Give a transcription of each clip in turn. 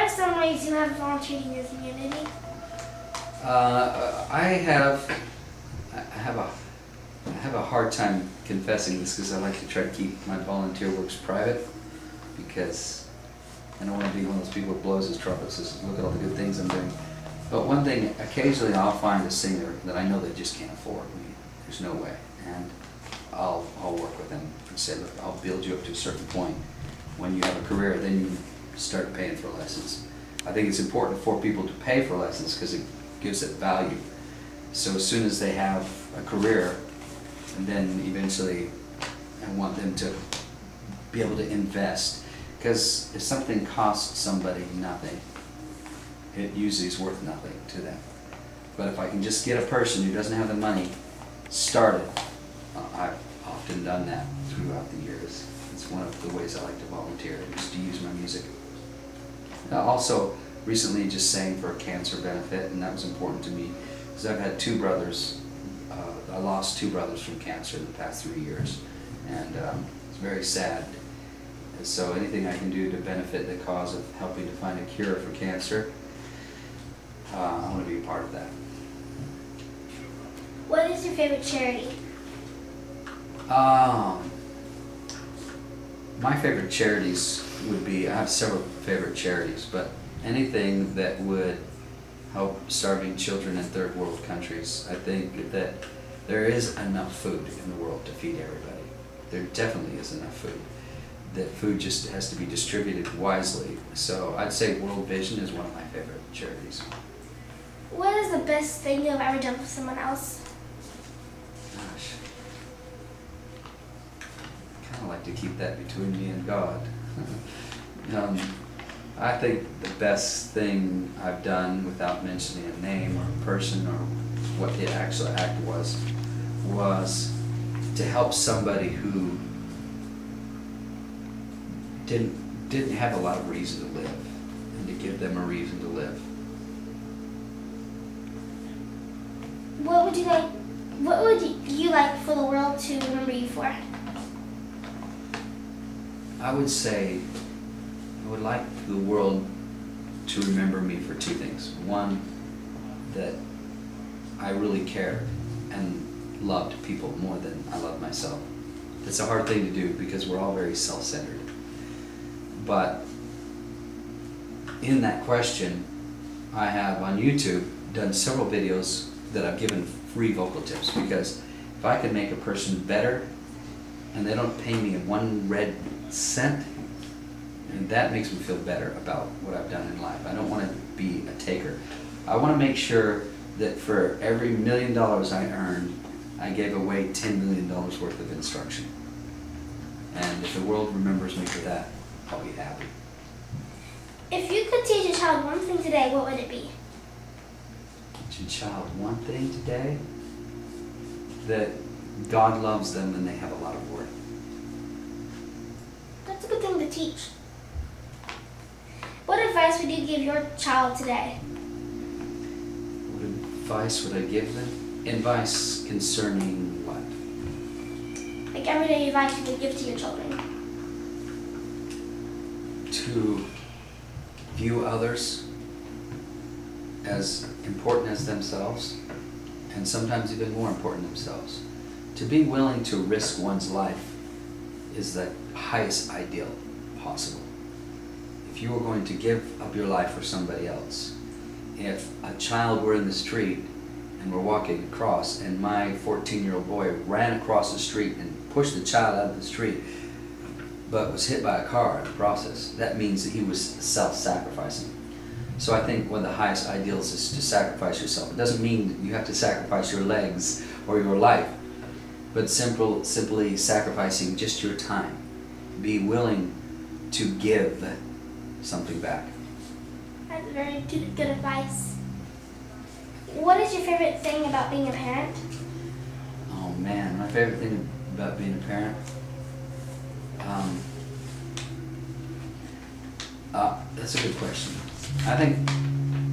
are some ways you have volunteered in your community? I have a hard time confessing this because I like to try to keep my volunteer works private, because I don't want to be one of those people who blows his trumpet, says, look at all the good things I'm doing. But one thing, occasionally I'll find a singer that I know they just can't afford me. There's no way. And I'll work with them and say, look, I'll build you up to a certain point. When you have a career, then you start paying for lessons. I think it's important for people to pay for lessons because it gives it value. So as soon as they have a career, and then eventually I want them to be able to invest. Because if something costs somebody nothing, it usually is worth nothing to them. But if I can just get a person who doesn't have the money started, I've often done that throughout the years. It's one of the ways I like to volunteer, is to use my music. Also, recently just sang for a cancer benefit, and that was important to me because I've had two brothers. I lost two brothers from cancer in the past 3 years, and it's very sad. And so anything I can do to benefit the cause of helping to find a cure for cancer, I want to be a part of that. What is your favorite charity? My favorite charities would be, I have several favorite charities, but anything that would help starving children in third world countries. I think that there is enough food in the world to feed everybody. There definitely is enough food. That food just has to be distributed wisely. So I'd say World Vision is one of my favorite charities. What is the best thing you've ever done for someone else? Gosh. I kind of like to keep that between me and God. I think the best thing I've done, without mentioning a name or a person or what the actual act was to help somebody who didn't have a lot of reason to live, and to give them a reason to live. What would you like for the world to remember you for? I would say I would like the world to remember me for two things. One, that I really cared and loved people more than I loved myself. It's a hard thing to do because we're all very self-centered. But in that question, I have on YouTube done several videos that I've given free vocal tips, because if I can make a person better and they don't pay me 1 red cent, and that makes me feel better about what I've done in life. I don't want to be a taker. I want to make sure that for every $1 million I earned, I gave away $10 million worth of instruction. And if the world remembers me for that, I'll be happy. If you could teach a child one thing today, what would it be? Teach a child one thing today? That God loves them and they have a lot of worth. That's a good thing to teach. What advice would you give your child today? What advice would I give them? Advice concerning what? Like everyday advice you would give to your children. To view others as important as themselves, and sometimes even more important themselves. To be willing to risk one's life is the highest ideal possible. If you were going to give up your life for somebody else, if a child were in the street and we're walking across and my 14-year-old boy ran across the street and pushed the child out of the street but was hit by a car in the process, that means that he was self-sacrificing. So I think one of the highest ideals is to sacrifice yourself. It doesn't mean that you have to sacrifice your legs or your life, but simply sacrificing just your time. Be willing to give something back. That's very good advice. What is your favorite thing about being a parent? Oh man, my favorite thing about being a parent? That's a good question. I think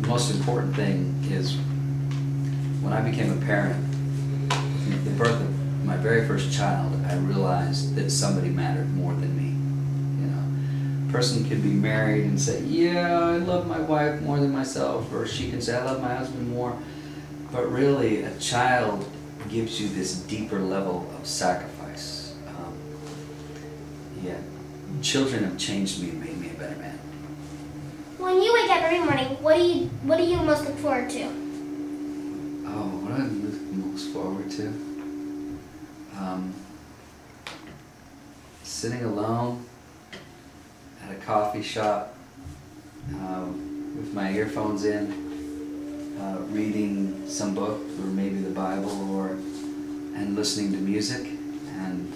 the most important thing is when I became a parent, at the birth of my very first child, I realized that somebody mattered more than me. You know, person could be married and say, yeah, I love my wife more than myself, or she can say, I love my husband more. But really, a child gives you this deeper level of sacrifice. Yeah, children have changed me and made me a better man. When you wake up every morning, what do you most look forward to? Oh, what do I look most forward to? Sitting alone at a coffee shop with my earphones in, reading some book or maybe the Bible, and listening to music and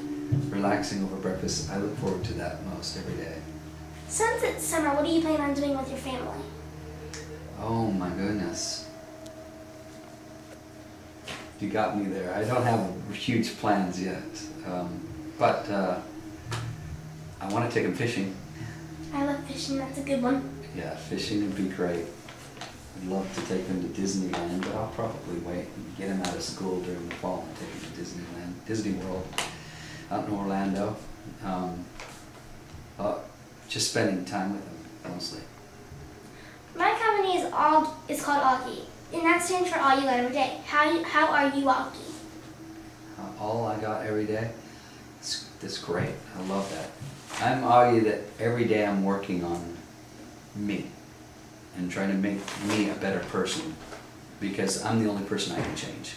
relaxing over breakfast. I look forward to that most every day. Since it's summer, what do you plan on doing with your family? Oh my goodness. You got me there. I don't have huge plans yet, but I want to take them fishing. I love fishing, that's a good one. Yeah, fishing would be great. I'd love to take them to Disneyland, but I'll probably wait and get them out of school during the fall and take them to Disneyland, Disney World, out in Orlando. Just spending time with them, mostly. My company is called AUGEgirl, and that stands for All You Got Every Day. How are you, AUGEgirl? All I got every day? That's great. I love that. I'm AUGEgirl that every day I'm working on me and trying to make me a better person, because I'm the only person I can change.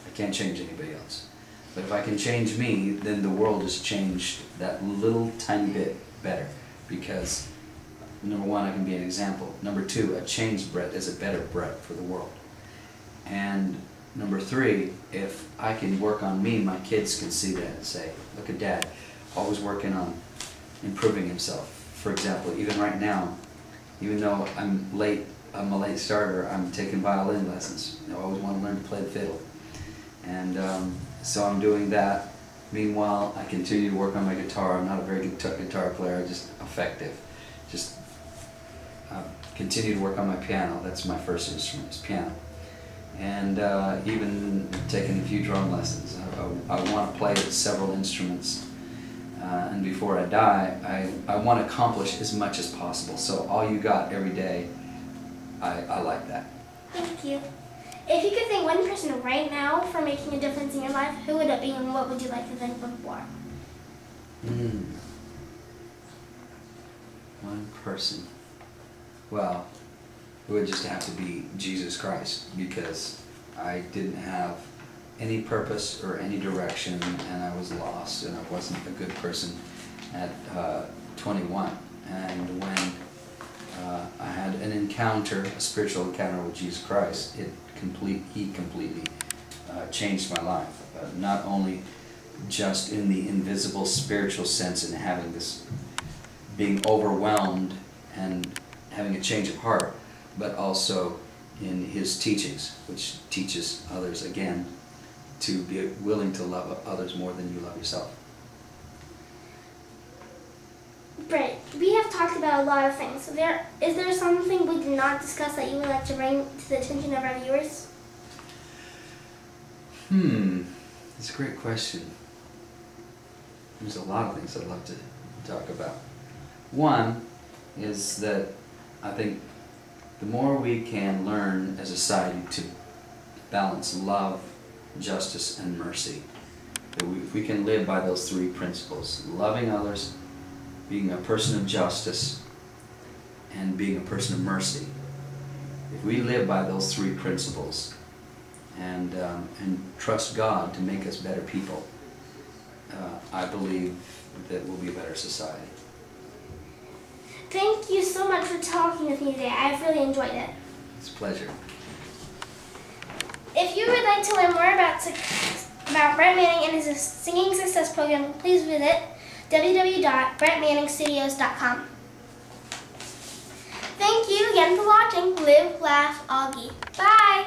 I can't change anybody else. But if I can change me, then the world has changed that little tiny bit better, because number one, I can be an example. Number two, a changed bread is a better bread for the world. And number three, if I can work on me, my kids can see that and say, look at Dad, always working on improving himself. For example, even right now, even though I'm a late starter, I'm taking violin lessons. I always want to learn to play the fiddle. And so I'm doing that. Meanwhile, I continue to work on my guitar. I'm not a very good guitar player, I'm just effective. Just continue to work on my piano. That's my first instrument, is piano. And even taking a few drum lessons. I want to play several instruments. And before I die, I want to accomplish as much as possible. So all you got every day, I like that. Thank you. If you could thank one person right now for making a difference in your life, who would it be, and what would you like to thank them for? One person. Well, it would just have to be Jesus Christ, because I didn't have any purpose or any direction, and I was lost, and I wasn't a good person at 21. And when I had an encounter, a spiritual encounter with Jesus Christ, He completely changed my life. Not only just in the invisible spiritual sense and having this, being overwhelmed and having a change of heart, but also in His teachings, which teaches others again to be willing to love others more than you love yourself. Brett, we have talked about a lot of things. Is there something we did not discuss that you would like to bring to the attention of our viewers? That's a great question. There's a lot of things I'd love to talk about. One is that I think the more we can learn as a society to balance love, justice, and mercy, that if we can live by those three principles, loving others, being a person of justice, and being a person of mercy. If we live by those three principles and trust God to make us better people, I believe that we'll be a better society. Thank you so much for talking with me today. I've really enjoyed it. It's a pleasure. If you would like to learn more about Brett Manning and his Singing Success Program, please visit www.brettmanningstudios.com. Thank you again for watching Live, Laugh, AUGEgirl. Bye!